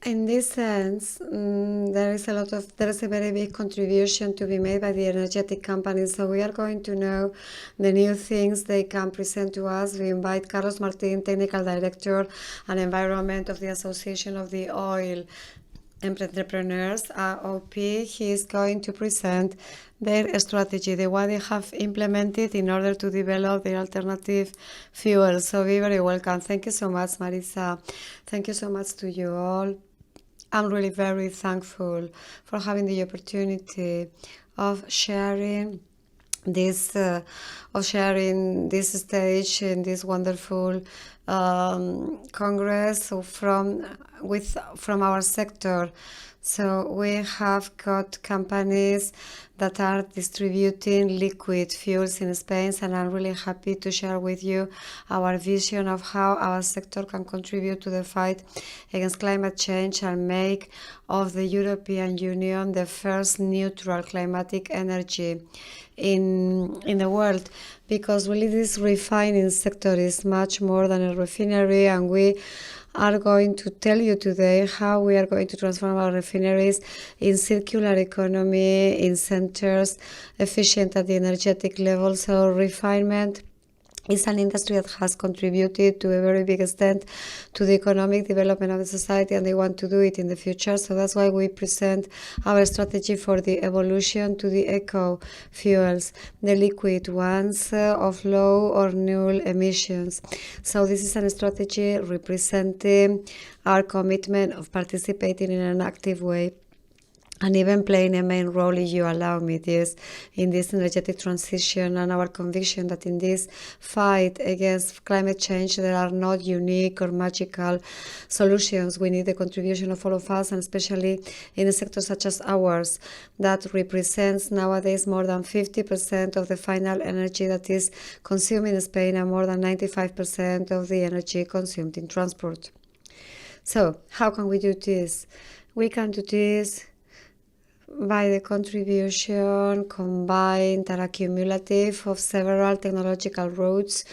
In this sense, there is a very big contribution to be made by the energetic companies. So we are going to know the new things they can present to us. We invite Carlos Martin, Technical Director and Environment of the Association of the Oil Entrepreneurs, AOP. He is going to present their strategy, the what they have implemented in order to develop the alternative fuels. So be very welcome. Thank you so much, Marisa. Thank you so much to you all. I'm really very thankful for having the opportunity of sharing this stage in this wonderful congress from our sector. So we have got companies that are distributing liquid fuels in Spain, and I'm really happy to share with you our vision of how our sector can contribute to the fight against climate change and make of the European Union the first neutral climatic energy in the world, because really this refining sector is much more than a refinery, and we are going to tell you today how we are going to transform our refineries in circular economy, in centers efficient at the energetic level. So refinement is an industry that has contributed to a very big extent to the economic development of the society, and they want to do it in the future. So that's why we present our strategy for the evolution to the eco fuels, the liquid ones of low or null emissions. So this is a strategy representing our commitment of participating in an active way and even playing a main role, if you allow me this, in this energetic transition, and our conviction that in this fight against climate change there are not unique or magical solutions. We need the contribution of all of us, and especially in a sector such as ours that represents nowadays more than 50% of the final energy that is consumed in Spain and more than 95% of the energy consumed in transport. So how can we do this? We can do this by the contribution combined and accumulative of several technological routes,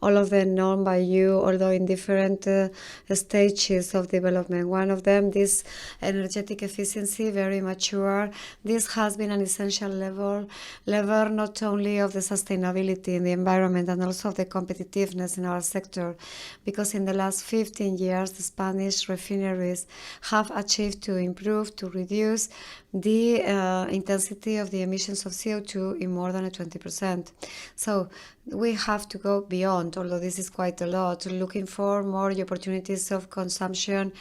all of them known by you, although in different stages of development. One of them, this energetic efficiency, very mature. This has been an essential lever not only of the sustainability in the environment and also of the competitiveness in our sector, because in the last 15 years the Spanish refineries have achieved to improve, to reduce the intensity of the emissions of CO2 in more than 20%. So we have to go beyond, although this is quite a lot, looking for more opportunities of consumption,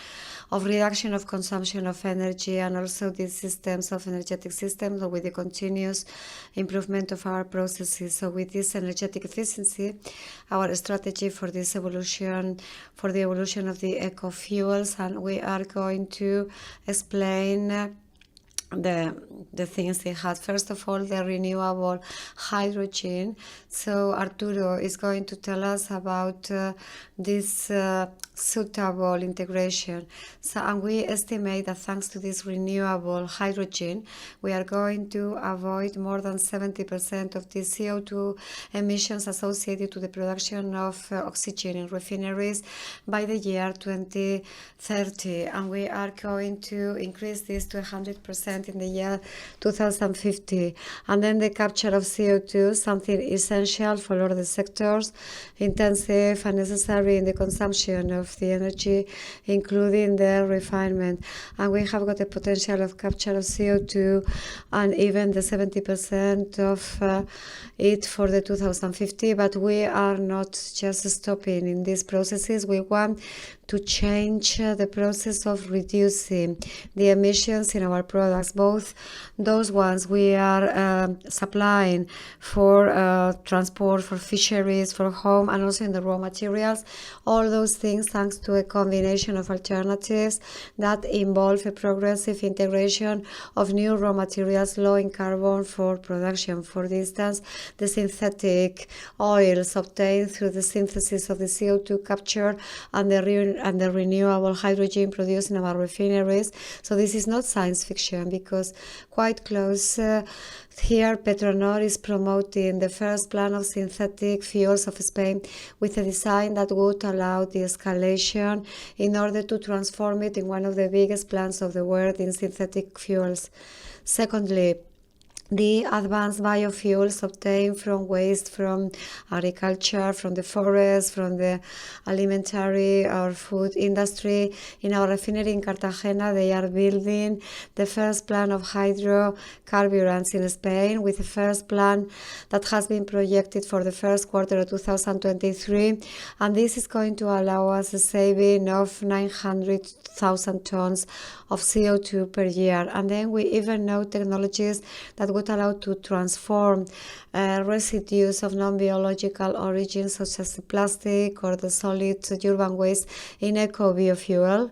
of reduction of consumption of energy, and also these systems of energetic systems with the continuous improvement of our processes. So with this energetic efficiency, our strategy for this evolution, for the evolution of the eco fuels, and we are going to explain the things they had. First of all, the renewable hydrogen. So Arturo is going to tell us about this suitable integration. So, and we estimate that thanks to this renewable hydrogen, we are going to avoid more than 70% of the CO2 emissions associated to the production of oxygen in refineries by the year 2030. And we are going to increase this to 100% in the year 2050. And then the capture of CO2, something essential for all the sectors, intensive and necessary in the consumption of the energy, including the refinement. And we have got a potential of capture of CO2 and even the 70% of it for the 2050. But we are not just stopping in these processes. We want to change the process of reducing the emissions in our products, both those ones we are supplying for transport, for fisheries, for home, and also in the raw materials. All those things thanks to a combination of alternatives that involve a progressive integration of new raw materials low in carbon for production. For instance, the synthetic oils obtained through the synthesis of the CO2 capture and the renewable hydrogen produced in our refineries. So this is not science fiction, because quite close here Petronor is promoting the first plan of synthetic fuels of Spain with a design that would allow the escalation installation in order to transform it in one of the biggest plants of the world in synthetic fuels. Secondly, the advanced biofuels obtained from waste from agriculture, from the forest, from the alimentary or food industry. In our refinery in Cartagena, they are building the first plant of hydrocarburants in Spain, with the first plant that has been projected for the first quarter of 2023. And this is going to allow us a saving of 900,000 tons of CO2 per year. And then we even know technologies that would allow to transform residues of non-biological origins, such as the plastic or the solid urban waste, in eco-biofuel.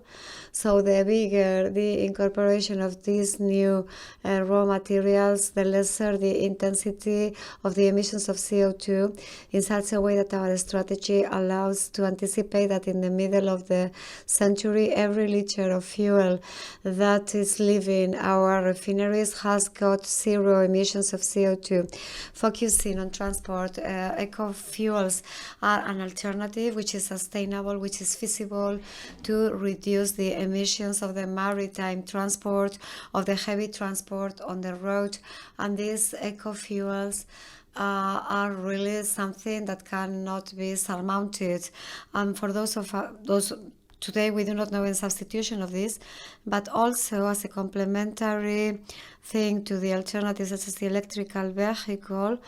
So the bigger the incorporation of these new raw materials, the lesser the intensity of the emissions of CO2, in such a way that our strategy allows to anticipate that in the middle of the century, every liter of fuel that is leaving our refineries has got zero emissions of CO2. Focusing on transport, eco-fuels are an alternative which is sustainable, which is feasible to reduce the emissions of the maritime transport, of the heavy transport on the road, and these eco-fuels are really something that cannot be surmounted. And for those today, we do not know in substitution of this, but also as a complementary thing to the alternatives such as the electrical vehicle.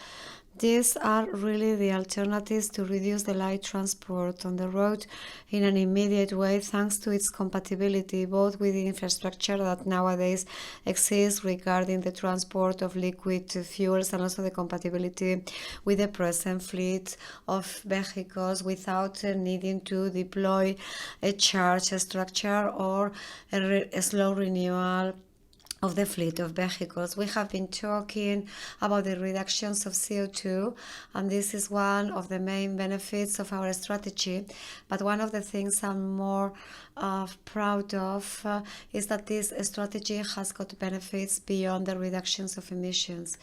These are really the alternatives to reduce the light transport on the road in an immediate way, thanks to its compatibility both with the infrastructure that nowadays exists regarding the transport of liquid fuels, and also the compatibility with the present fleet of vehicles without needing to deploy a charge structure or a slow renewal of the fleet of vehicles. We have been talking about the reductions of CO2, and this is one of the main benefits of our strategy. But one of the things I'm more proud of is that this strategy has got benefits beyond the reductions of emissions,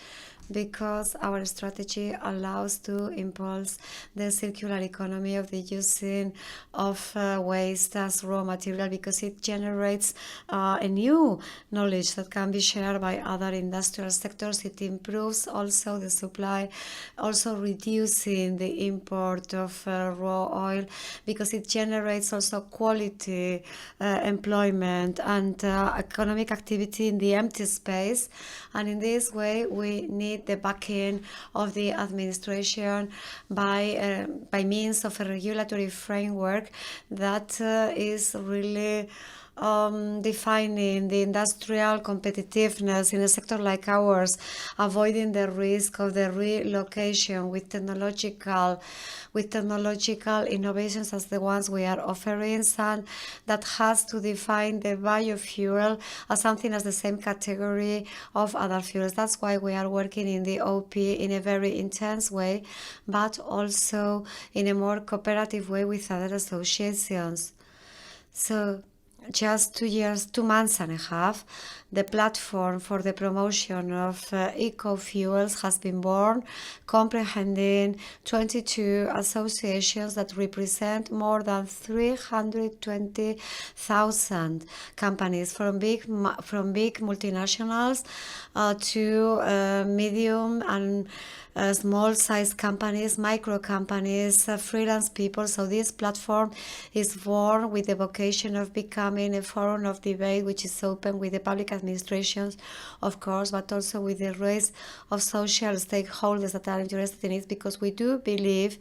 because our strategy allows to impulse the circular economy of the using of waste as raw material, because it generates a new knowledge that can be shared by other industrial sectors. It improves also the supply, also reducing the import of raw oil, because it generates also quality employment and economic activity in the empty space. And in this way, we need the backing of the administration by means of a regulatory framework that is really defining the industrial competitiveness in a sector like ours, avoiding the risk of the relocation with technological innovations as the ones we are offering, and that has to define the biofuel as something as the same category of other fuels. That's why we are working in the OP in a very intense way, but also in a more cooperative way with other associations. So just 2 months and a half, the platform for the promotion of eco-fuels has been born, comprehending 22 associations that represent more than 320,000 companies, from big multinationals to medium and small-sized companies, micro companies, freelance people. So this platform is born with the vocation of becoming a forum of debate which is open with the public administrations, of course, but also with the rest of social stakeholders that are interested in it, because we do believe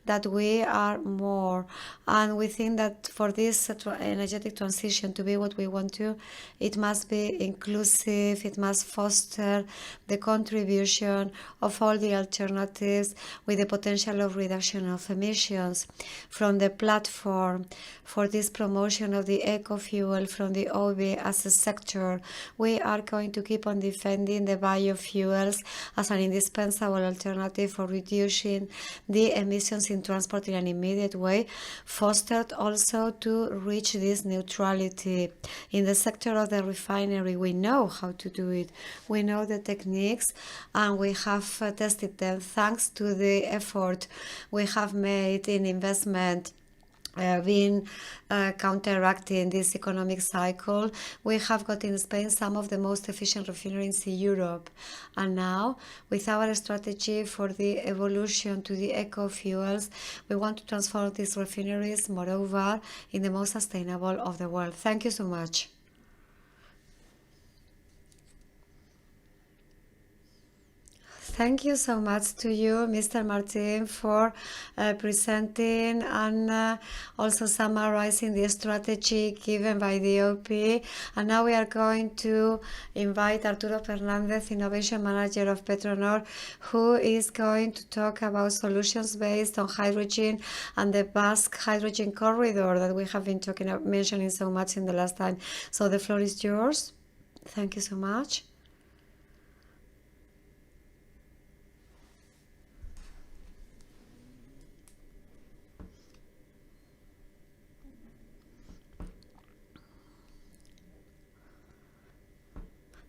that we are more, and we think that for this energetic transition to be what we want to, it must be inclusive, it must foster the contribution of all the alternatives with the potential of reduction of emissions. From the platform for this promotion of the eco-fuel from the OB as a sector, we are going to keep on defending the biofuels as an indispensable alternative for reducing the emissions in transport in an immediate way, fostered also to reach this neutrality. In the sector of the refinery, we know how to do it. We know the techniques, and we have tested them thanks to the effort we have made in investment been counteracting this economic cycle. We have got in Spain some of the most efficient refineries in Europe. And now, with our strategy for the evolution to the eco-fuels, we want to transform these refineries, moreover, in the most sustainable of the world. Thank you so much. Thank you so much to you, Mr. Martin, for presenting and also summarizing the strategy given by the OP. And now we are going to invite Arturo Fernandez, Innovation Manager of Petronor, who is going to talk about solutions based on hydrogen and the Basque Hydrogen Corridor that we have been mentioning so much in the last time. So the floor is yours. Thank you so much.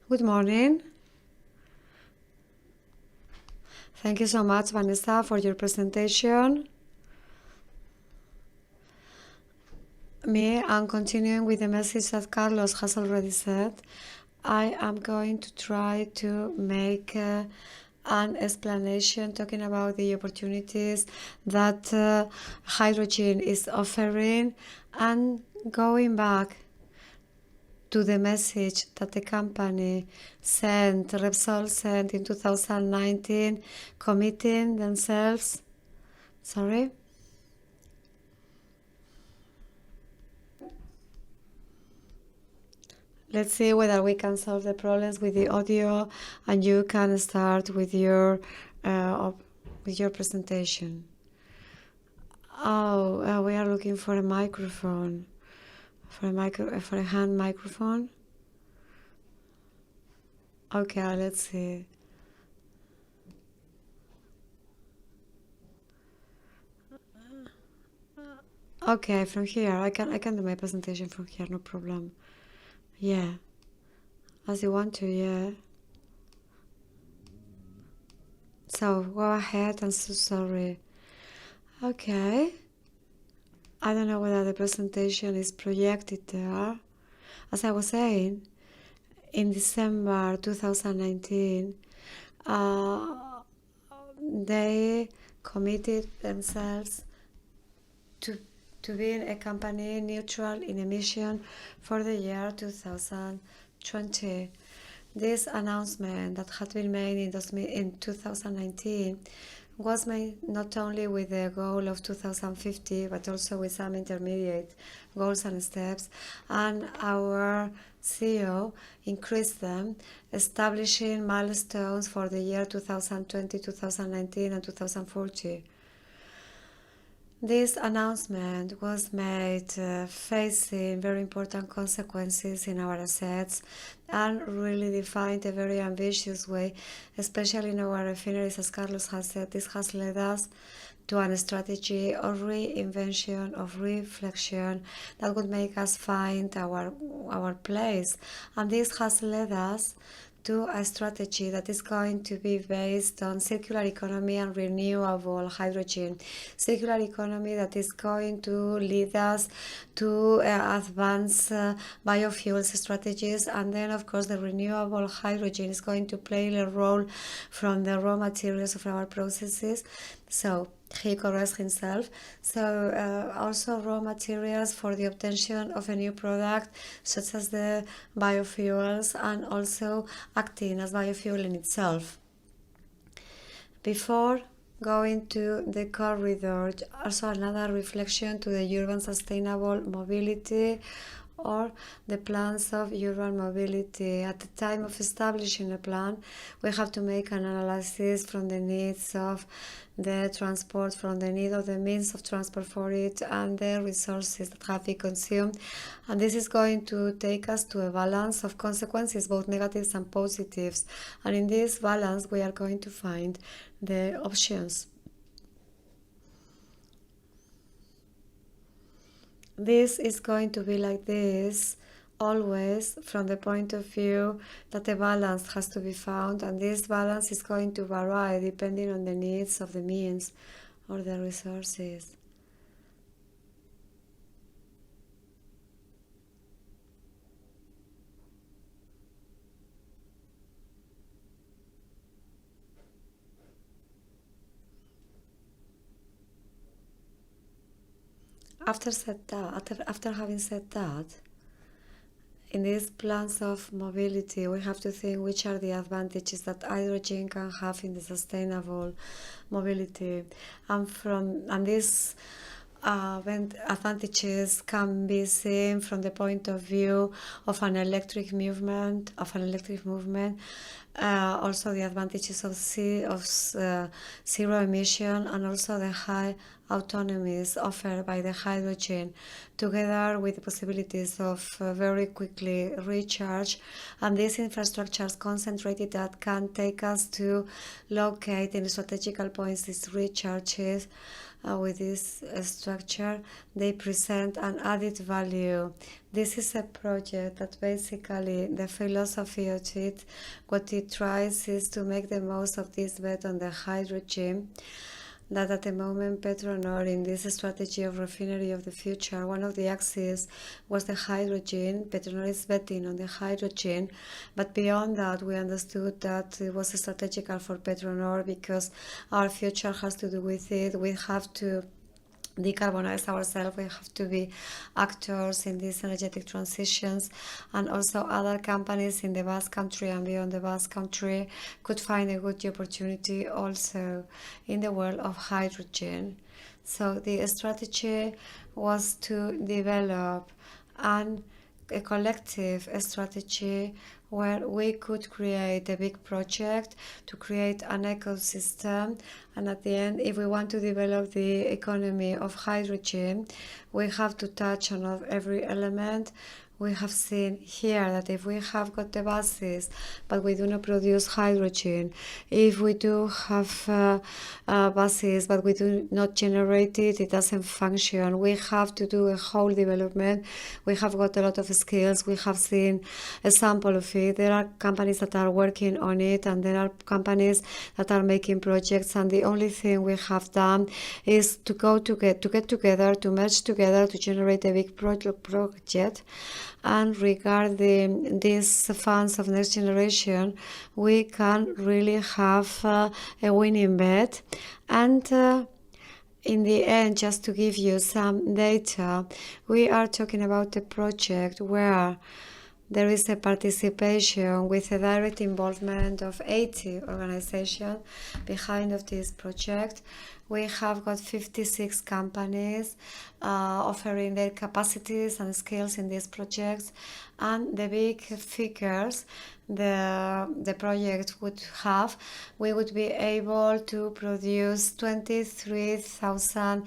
Good morning. Thank you so much, Vanessa, for your presentation. I'm continuing with the message that Carlos has already said. I am going to try to make an explanation talking about the opportunities that hydrogen is offering and going back to the message that the company Repsol sent in 2019, committing themselves. Sorry. Let's see whether we can solve the problems with the audio, and you can start with your presentation. Oh, we are looking for a microphone. For a hand microphone. Okay, let's see. Okay, from here I can do my presentation from here, no problem. Yeah, as you want to. Yeah. So go ahead. I'm so sorry. Okay. I don't know whether the presentation is projected there. As I was saying, in December 2019, they committed themselves to being a company neutral in emission for the year 2020. This announcement that had been made in 2019 was made not only with the goal of 2050, but also with some intermediate goals and steps, and our CEO increased them, establishing milestones for the year 2020, 2019, and 2040. This announcement was made facing very important consequences in our assets and really defined a very ambitious way, especially in our refineries. As Carlos has said, this has led us to a strategy of reinvention, of reflection that would make us find our place. And this has led us to a strategy that is going to be based on circular economy and renewable hydrogen. Circular economy that is going to lead us to advance biofuels strategies, and then of course the renewable hydrogen is going to play a role from the raw materials of our processes. So he corrects himself. So also raw materials for the obtention of a new product, such as the biofuels, and also acting as biofuel in itself. Before going to the corridor, also another reflection to the urban sustainable mobility or the plans of urban mobility. At the time of establishing a plan, we have to make an analysis from the needs of the transport, from the need of the means of transport for it, and the resources that have been consumed. And this is going to take us to a balance of consequences, both negatives and positives. And in this balance, we are going to find the options. This is going to be like this always from the point of view that a balance has to be found, and this balance is going to vary depending on the needs of the means or the resources. After having said that, in these plans of mobility, we have to think which are the advantages that hydrogen can have in the sustainable mobility, and these advantages can be seen from the point of view of an electric movement. Also the advantages of zero emission, and also the high autonomies offered by the hydrogen, together with the possibilities of very quickly recharge, and these infrastructures concentrated that can take us to locate in strategical points these recharges. With this structure, they present an added value. This is a project that basically the philosophy of it, what it tries is to make the most of this bet on the hydrogen, that at the moment Petronor, in this strategy of refinery of the future, one of the axes was the hydrogen. Petronor is betting on the hydrogen, but beyond that we understood that it was strategical for Petronor because our future has to do with it. We have to decarbonize ourselves, we have to be actors in these energetic transitions, and also other companies in the Basque Country and beyond the Basque Country could find a good opportunity also in the world of hydrogen. So the strategy was to develop a collective strategy where we could create a big project to create an ecosystem, and at the end, if we want to develop the economy of hydrogen, we have to touch on every element. We have seen here that if we have got the buses, but we do not produce hydrogen, if we do have buses, but we do not generate it, it doesn't function. We have to do a whole development. We have got a lot of skills. We have seen a sample of it. There are companies that are working on it, and there are companies that are making projects, and the only thing we have done is to get together, to merge together, to generate a big project. And regarding these funds of next generation, we can really have a winning bet. And in the end, just to give you some data, we are talking about a project where there is a participation with a direct involvement of 80 organizations behind of this project. We have got 56 companies offering their capacities and skills in these projects, and the big figures the project would have, we would be able to produce 23,000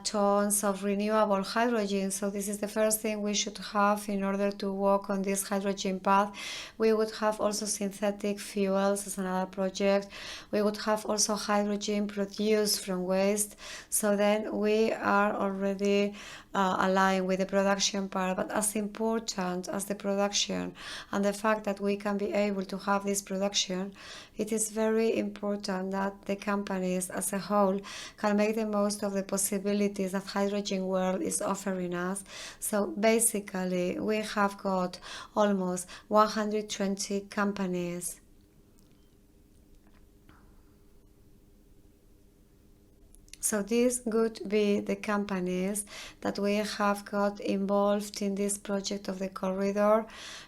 tons of renewable hydrogen. So this is the first thing we should have in order to walk on this hydrogen path. We would have also synthetic fuels as another project. We would have also hydrogen produced from waste. So then we are already aligned with the production part. But as important as the production and the fact that we can be able to have this production, it is very important that the companies as a whole can make the most of the possibilities that hydrogen world is offering us. So basically we have got almost 120 companies. So these would be the companies that we have got involved in this project of the corridor,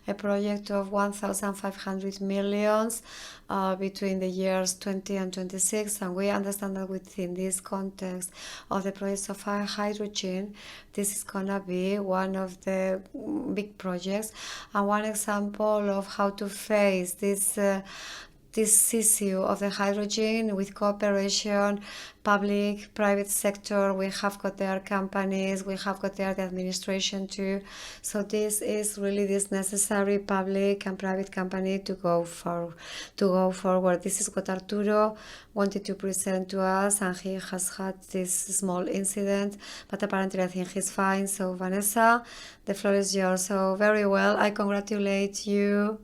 a project of 1,500 millions between the years 20 and 26. And we understand that within this context of the projects of hydrogen, this is going to be one of the big projects and one example of how to face this issue of the hydrogen with cooperation, public, private sector. We have got their companies, we have got there the administration too. So this is really this necessary public and private company to go forward. This is what Arturo wanted to present to us, and he has had this small incident, but apparently I think he's fine. So Vanessa, the floor is yours. So very well, I congratulate you.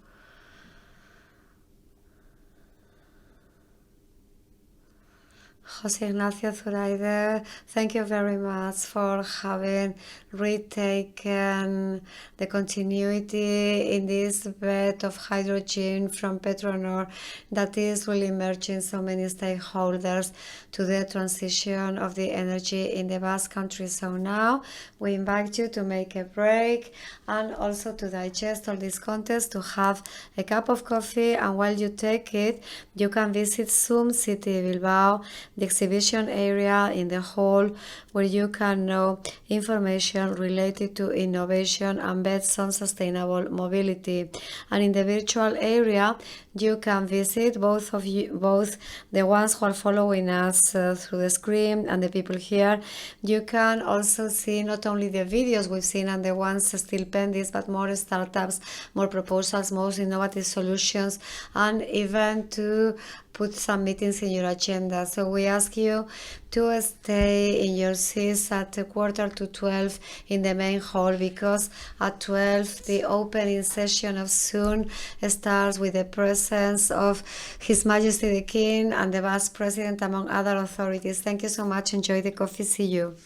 Jose Ignacio Zuraider, thank you very much for having retaken the continuity in this bed of hydrogen from Petronor that is really merging so many stakeholders to the transition of the energy in the Basque Country. So now we invite you to make a break and also to digest all this content, to have a cup of coffee, and while you take it, you can visit Zoom City Bilbao, the exhibition area in the hall, where you can know information related to innovation and bets on sustainable mobility. And in the virtual area, you can visit both the ones who are following us through the screen and the people here. You can also see not only the videos we've seen and the ones still pending, but more startups, more proposals, most innovative solutions, and even to put some meetings in your agenda. So we ask you to stay in your seats at 11:45 in the main hall, because at 12 the opening session of Zoom starts with the presence of His Majesty the King and the Vice President, among other authorities. Thank you so much. Enjoy the coffee. See you.